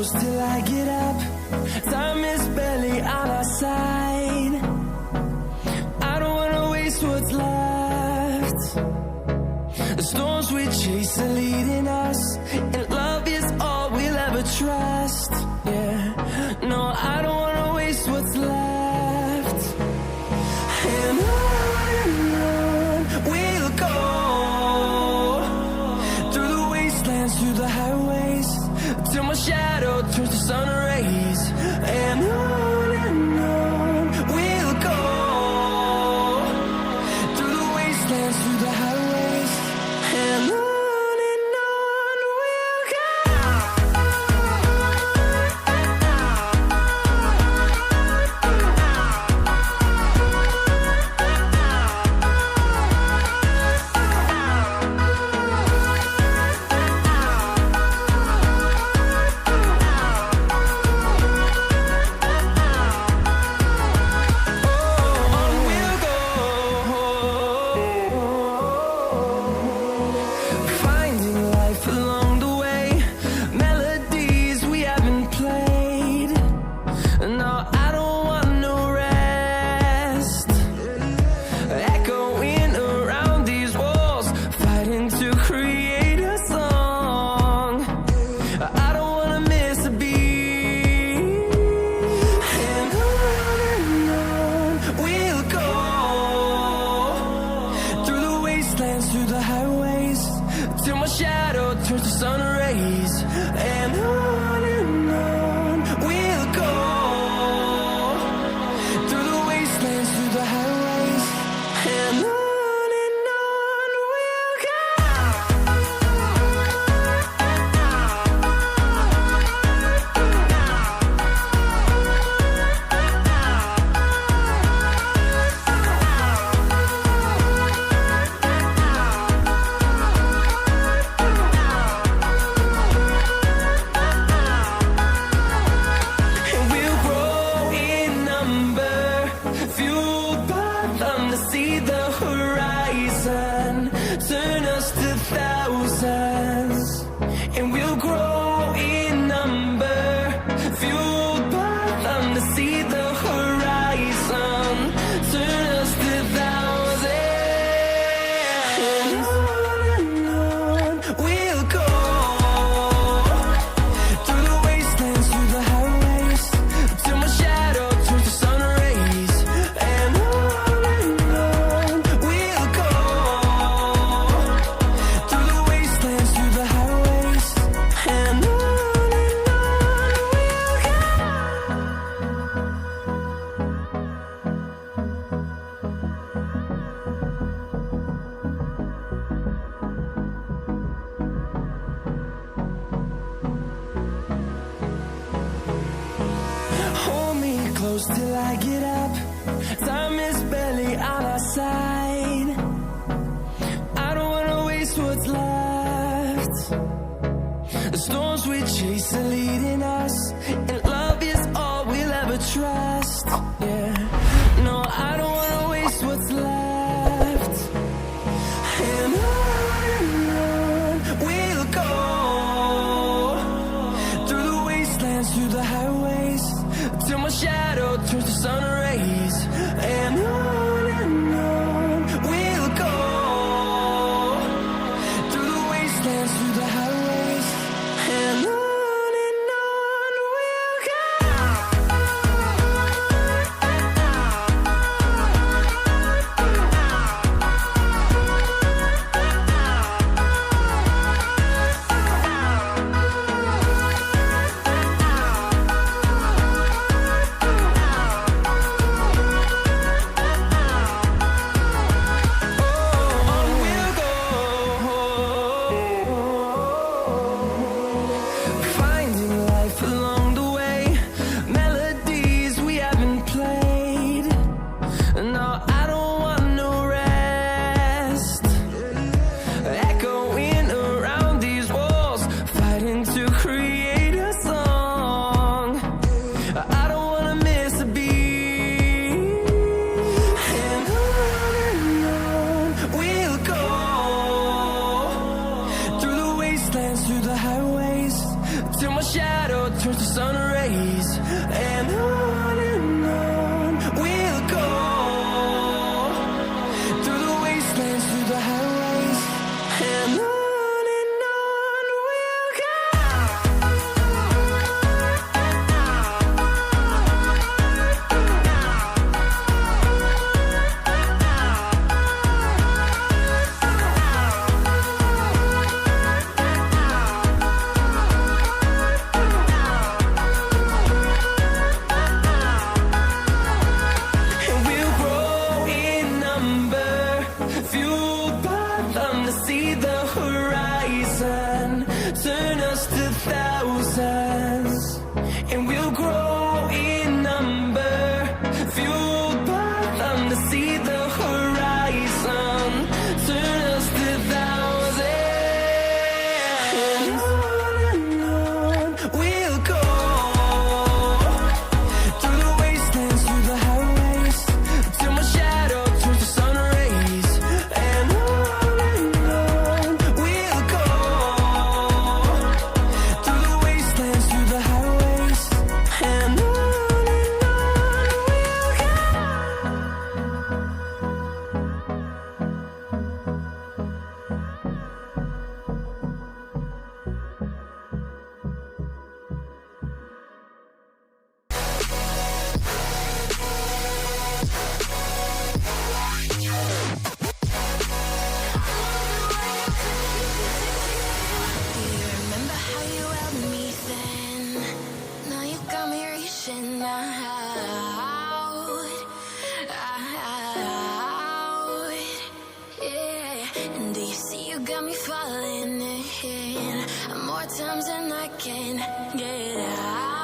close till I get up. Time is barely on our side. I don't wanna waste what's left. The storms we chase are leading us, and love is all we'll ever trust. Yeah, no, I don't wanna waste what's left. And on we'll go, through the wastelands, through the highways, till my shadow turns to sun rays. And on we'll go, through the wastelands, through the highways, and on we'll go. Through the highways, till my shadow turns to sun rays. And on we'll go, through the wastelands, through the highways, and on we'll go. See the horizon, turn us to thousands, and we'll grow in number, fueled by them. To see the horizon, turn us to thousands, and on we'll go, through the wastelands, through the highways, till my shadow turns to sun rays. And close till I get up. Time is barely on our side. I don't wanna waste what's left. The storms we chase are leading us, and love is all we'll ever trust. Yeah, no, I don't wanna waste what's left. And on we'll go, through the wastelands, through the highways, till my shadow turns to sun rays. And on we'll go, through the wastelands, through the highways, and on we'll go. till my shadow turns to sun rays. And on we'll go, through the wastelands, through the highways, and on we'll go. Turn us to thousands, and we'll grow in number, fueled by them to see the horizon. Turn us to thousands, and on we'll go, through the wastelands, through the highways, till my shadow turns to sun rays. And on we'll go, through the wastelands, through the highways, and on we'll go. Remember how you held me then? Now you got me reaching out, yeah. And do you see you got me falling in more times than I can get out?